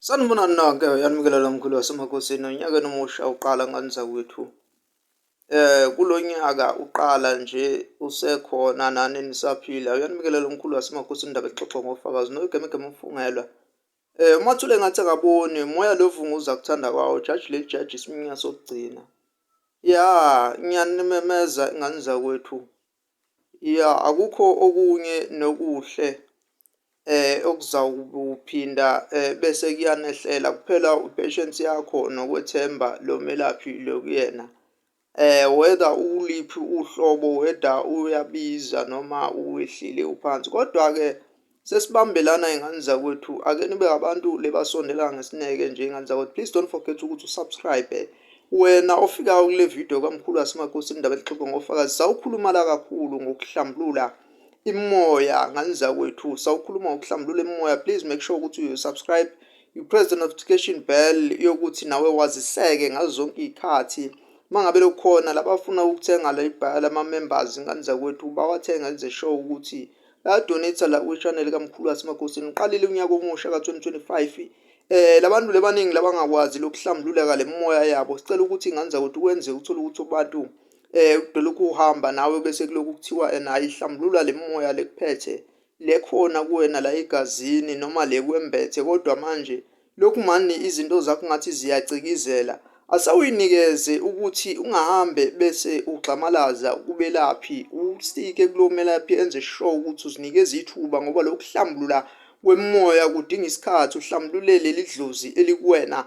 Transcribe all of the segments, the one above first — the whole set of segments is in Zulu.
Sanibona nonke yanimukela lomkhulu wasemakosini unyaka nomusha uqala ngani zakwethu. Kulo nyaka uqala nje usekhona nani nisaphila. Uyanimukela lomkhulu wasemakosini indaba exoxwa ngofakazi noyigemegeme umfungelwa. Umathule ngathi akaboni moya lovunguza kuthanda kwawo jaji leli jaji isiminya sokugcina. Ya ngiyanimemeza ingane zakwethu. Ya akukho okunye nokuhle okuzawuphinda bese kuyanehlela kuphela upatience yakho nokwethemba lo melaphi lo kuyena. Whether uliphi uhlobo, whether uyabiza noma uwehlile uphansi. Kodwa-ke sesibambelana iy'ngane zakwethu, ake nibe abantu lebasondela ngesineke nje iy'ngane zakwethu. Please don't forget ukuthi usubscribe. Wena ofikayo kule video kamkhulu wasemakosini indaba elixoxwa ngofakazi, sawukhuluma la kakhulu ngokuhlambulula imoya ngane zakwethu, sawukhuluma ngokuhlambulula imoya. Please make sure ukuthi you-subscribe, you press the notification bell yokuthi nawe waziseke ngazo zonke iy'khathi. Uma ngabe lokukhona labafuna ukuthenga lama-members ngane zakwethu bawathenga enze show ukuthi bayadonate la kwi-channel kamkhulu wasemakosini. Uqalile unyaka omusha ka-2025. Labantu lebaningi labangakwazi lokuhlambululeka le moya yabo, sicela ukuthi ingane zakwethu kwenze uthole ukuthi abantu udolokhu uhamba nawe bese kulokhu kuthiwa ayihlambulula le moya lekuphethe lekhona kuwena la egazini noma lekwembethe. Kodwa manje lokhu mani izinto zakho ngathi ziyacikizela, asawuyinikeze ukuthi ungahambe bese ugxamalaza kubelaphi, usike kulo melaphi enze show ukuthi uzinikeze ithuba, ngoba lokuhlambulula kwemoya kudinga isikhathi. Uhlambulule leli dlozi elikuwena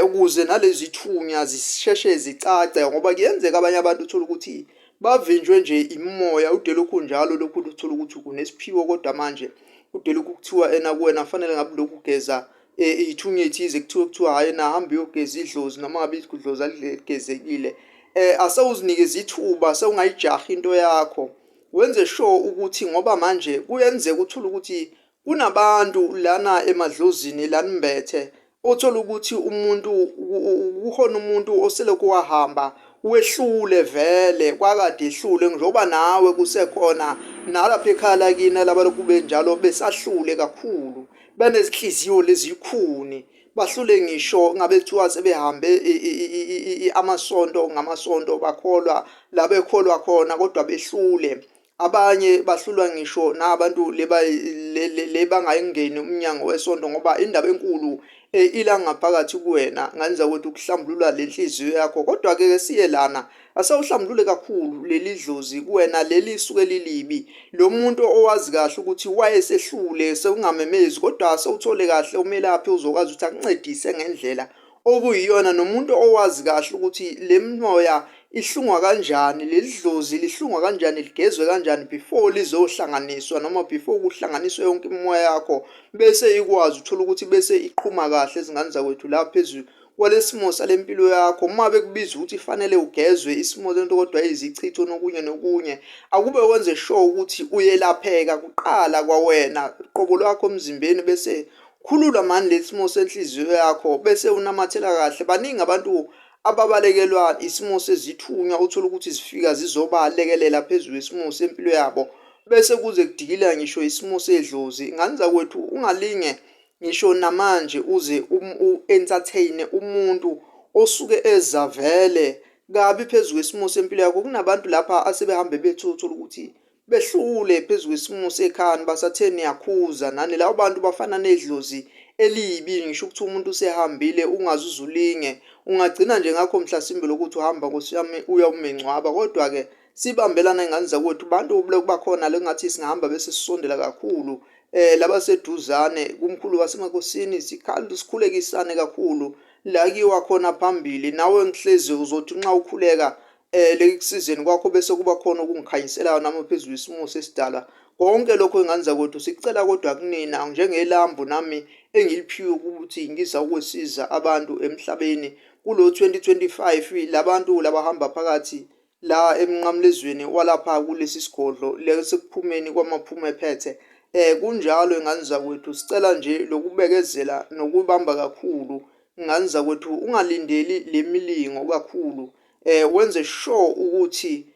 ukuze nalezi thunya zisheshe zicace, ngoba kuyenzeka abanye abantu uthola ukuthi bavinjwe nje imoya ude lokhu njalo lokhu uthola ukuthi kunesiphiwo. Kodwa manje ude lokhu kuthiwa kuwena fanele ngabe lokhu ugeza ithunya ethize, kuthiwa hhayi nahambe uyogeza idlozi noma ngabe idlozi aligezekile. Asawuzinikeza ithuba, sewungayijahi into yakho, wenze sure ukuthi ngoba manje kuyenzeka uthole ukuthi kunabantu lana emadlozini lanimbethe othola ukuthi kukhona umuntu oselokhu wahamba wehlule vele kwakade ehlule, njengoba nawe kusekhona nalapha ekhaya lakini labalokhu benjalo besahlule kakhulu, banezinhliziyo lezikhuni, bahlule ngisho ngabe kuthiwa sebehambe amasonto ngamasonto bakholwa la bekholwa khona kodwa behlule. Abanye bahlulwa ngisho nabantu le bangayingeni umnyango wesonto, ngoba indaba enkulu ila ngaphakathi kuwena ngane zakwethu ukuhlambulula le nhliziyo yakho. Kodwa-ke siye lana, asawuhlambulule kakhulu leli dlozi kuwena leli suke lilibi. Lo muntu owazi kahle ukuthi wayesehlule sekungamemezi, kodwa asewuthole kahle umelaphi uzokwazi ukuthi akuncedise ngendlela okuyiyona, nomuntu owazi kahle ukuthi le moya ihlungwa kanjani, leli dlozi lihlungwa kanjani, ligezwe kanjani before lizohlanganiswa noma before kuhlanganiswe yonke imoya yakho bese ikwazi uthola ukuthi bese iqhuma kahle ezingane zakwethu la phezulu kwalesimo salempilo yakho. Uma bekubiza ukuthi fanele ugezwe isimo lento kodwa izichitho nokunye nokunye, akube wenze sure ukuthi uyelapheka kuqala kwawena qobo lwakho emzimbeni, bese khulula mani lesimo senhliziyo yakho bese unamathela kahle. Baningi abantu ababalekelwa isimo sezithunya uthola ukuthi zifika zizobalekelela phezulu isimo sempilo yabo bese kuze kudikila ngisho isimo sedlozi. Ngane zakwethu ungalinge ngisho namanje uze u-entertain umuntu osuke eza vele kabi phezulu kwesimo sempilo yakho. Kunabantu lapha asebehambe bethola ukuthi behlule phezulu kwesimo sekhani basatheni yakhuza nani labo bantu bafana nedlozi elibi. Ngisho ukuthi umuntu usehambile ungaze uzulinge, ungagcina nje ngakho mhlasimbe lokuthi uhamba Nkosi yami uyawumengcwaba. Kodwa-ke sibambelana ingane zakwethu, bantu bakhona lengathi singahamba bese sisondela kakhulu labaseduzane kumkhulu wasemakosini, sikhulekisane kakhulu la kiwa khona phambili. Nawe ngihlezi uzothi nxa ukhuleka lekusizeni kwakho bese kuba khona okungikhanyiselayo nami phezulu isimo sesidala. Konke lokho ingane zakwethu sikucela kodwa kunina njengelambu nami engiliphiwe ukuthi ngizakwesiza abantu emhlabeni kulo 2025. Labantu labahamba phakathi la emnqamlezweni walapha kulesi sigodlo lesekuphumeni kwamaphuma ephethe. Kunjalo ingane zakwethu sicela nje lokubekezela nokubamba kakhulu ingane zakwethu, ungalindeli lemilingo kakhulu, wenze sure ukuthi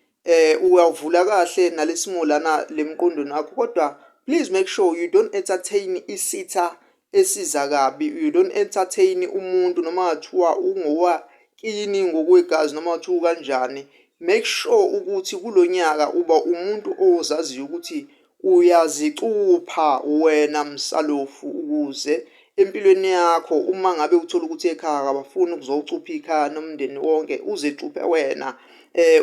uyavula kahle nalesimo lana lemqondweni yakho. Kodwa please make sure you don't entertain isitha esiza kabi. You don't entertain umuntu noma kuthiwa ungowakini ngokwegazi noma kuthiwa kanjani. Make sure ukuthi kulonyaka uba umuntu ozaziyo ukuthi uyazicupha wena msalofu, ukuze empilweni yakho uma ngabe uthola ukuthi ekhaya abafuni ukuzocupha ikhaya nomndeni wonke, uzicuphe wena.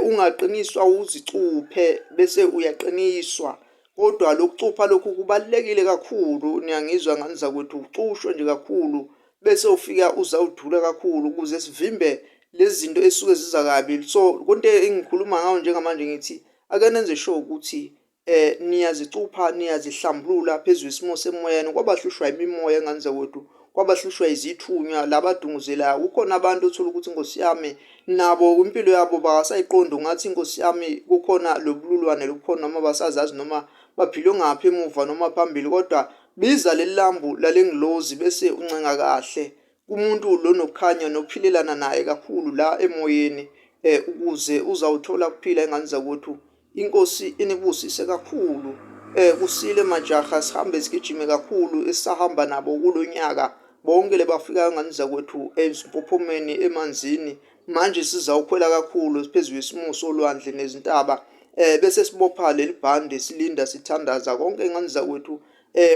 Ungaqiniswa uzicuphe bese uyaqiniswa. Kodwa lokucupha lokhu kubalulekile kakhulu. Niyangizwa ngani zakwethu? Ucushwe nje kakhulu bese ufika uzawudula kakhulu ukuze sivimbe lezi zinto esuke ziza kabi. So konke engikhuluma ngawo njengamanje ngithi ake nenze sure ukuthi niyazicupha, niyazihlambulula phezulu isimo semoyeni. Kwabahlushwa imimoya ngani zakwethu, kwabahlushwa izithunywa labadunguzelayo. Kukhona abantu othola ukuthi Nkosi yami nabo impilo yabo basayiqondi, ngathi Nkosi yami kukhona lobululwane lokukhona noma basazazi noma baphile ngaphi emuva noma phambili. Kodwa biza leli lambu lalengilozi bese uncenga kahle kumuntu lo nokukhanya nophilelana naye kakhulu la emoyeni, ukuze uzawuthola kuphila engane zakwethu. Inkosi inibusise kakhulu. Kusile majaha, sihambe sigijime kakhulu esahamba nabo kulonyaka. Bonke le bafikayo ngane zakwethu ezimpophomeni emanzini. Manje sizawukhwela kakhulu phezulu isimo solwandle nezintaba. Bese sibopha leli bhande silinda sithandaza konke ngane zakwethu.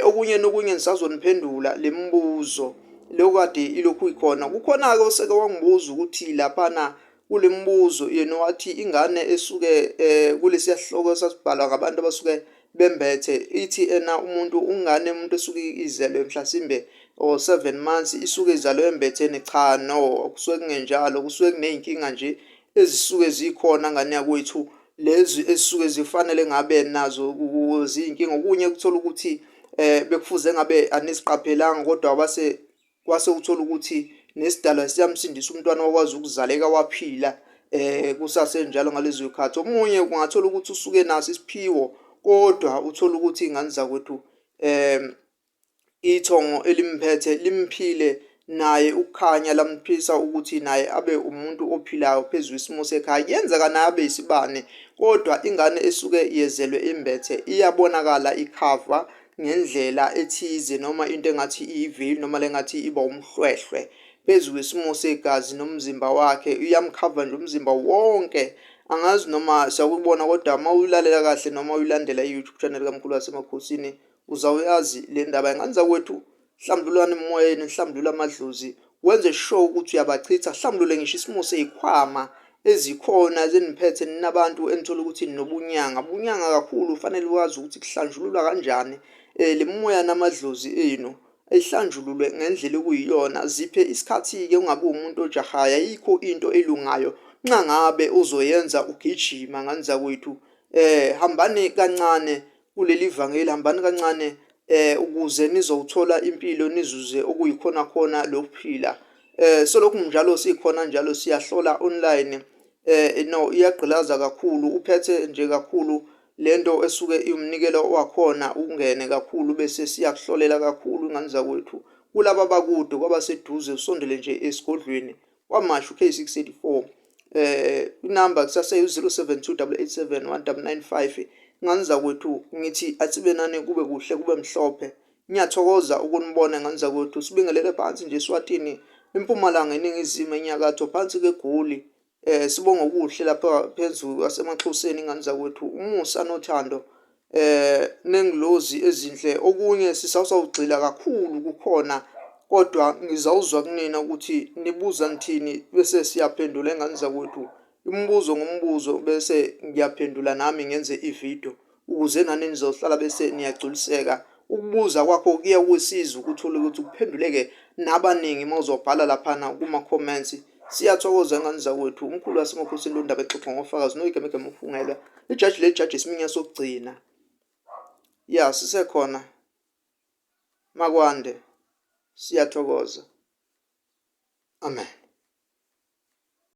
Okunye nokunye nisazoniphendula le mbuzo lokade ilokhu ikhona. Kukhona-ke oseke wangibuza ukuthi laphana kule mbuzo yena wathi ingane esuke kulesiya sihloko sasibhalwa ngabantu abasuke bembethe ithi umuntu ungane umuntu esuke izelwe mhlasimbe or 7 months isuke izalwe embethene. Cha, no, kusuke kungenjalo. Kusuke kuney'nkinga nje ezisuke zikhona ngane yakwethu, lezi ezisuke zifanele ngabe nazo ziyinkinga. Okunye kuthola ukuthi bekufuze ngabe aniziqaphelanga kodwa kwase uthola ukuthi nesidalwa siyamsindisa umntwana wakwazi ukuzaleka waphila kusasenjalo ngalezo zikhathi. Omunye kungathola ukuthi usuke naso isiphiwo kodwa uthola ukuthi ingane zakwethu ithongo elimphethe limphile naye ukukhanya lamphisa ukuthi naye abe umuntu ophilayo phezulu isimo sekhaya. Kuyenzeka naye abe isibane kodwa ingane esuke yezelwe imbethe iyabonakala ikhava ngendlela ethize noma into engathi iyivili noma lengathi iba umhlwehlwe phezulu isimo segazi nomzimba wakhe. Iyamkhava nje umzimba wonke. Angazi noma siyakubona kodwa uma uyulalela kahle noma uyilandela i-YouTube channel kaMkhulu waseMakhosini uzawuyazi le ndaba. Ingane zakwethu, hlambululani emoyeni, hlambulula amadlozi, wenze sure ukuthi uyabachitha. Hlambulule ngisho isimo seyikhwama ezikhona zeniphethe ninabantu enithola ukuthi ninobunyanga. Bunyanga kakhulu, fanele wazi ukuthi kuhlanjululwa kanjani le moya namadlozi enu. Ayihlanjululwe ngendlela okuyiyona. Ziphe isikhathi-ke ungabe umuntu ojahayo. Ayikho into elungayo nxa ngabe uzoyenza ugijima ngane zakwethu. Hambani kancane kuleli vangeli, hambani kancane ukuze nizowuthola impilo, nizuze okuyikhona khona lokuphila. So lokhu njalo sikhona njalo siyahlola online. No, iyagqilaza kakhulu, uphethe nje kakhulu lento esuke iwumnikelo wakhona ungene kakhulu bese siyakuhlolela kakhulu ngane zakwethu. Kulaba abakude kwabaseduze usondele nje esigodlweni kwamashu K684. Inamba kusase 0728871995. Ngane zakwethu ngithi asibe nani kube kuhle kube mhlophe. Ngiyathokoza ukunibona ngane zakwethu. Sibingelele phansi nje eSwatini, eMpumalanga, eNingizimu, eNyakatho, phansi kweGoli. Sibonga okuhle lapha phezulu asemaXhoseni ngane zakwethu. Umusa nothando nengilozi ezinhle. Okunye sisawugxila kakhulu kukhona kodwa ngizawuzwa kunina ukuthi nibuza nithini bese siyaphendula ngane zakwethu. Imibuzo ngombuzo bese ngiyaphendula nami ngenze ivideo ukuze nani nizohlala bese niyagculiseka. Ukubuza kwakho kuya kusiza ukuthola ukuthi kuphenduleke nabaningi mawuzobhala laphana kuma comments. Siyathokoza ngane zakwethu. Umkhulu waseMakhosini lo ndaba exoxa ngofakazi noyigamegama ufungelwa ijaji lejaji isiminya sokugcina. Ya sisekhona Makwande. Siyathokoza. Amen.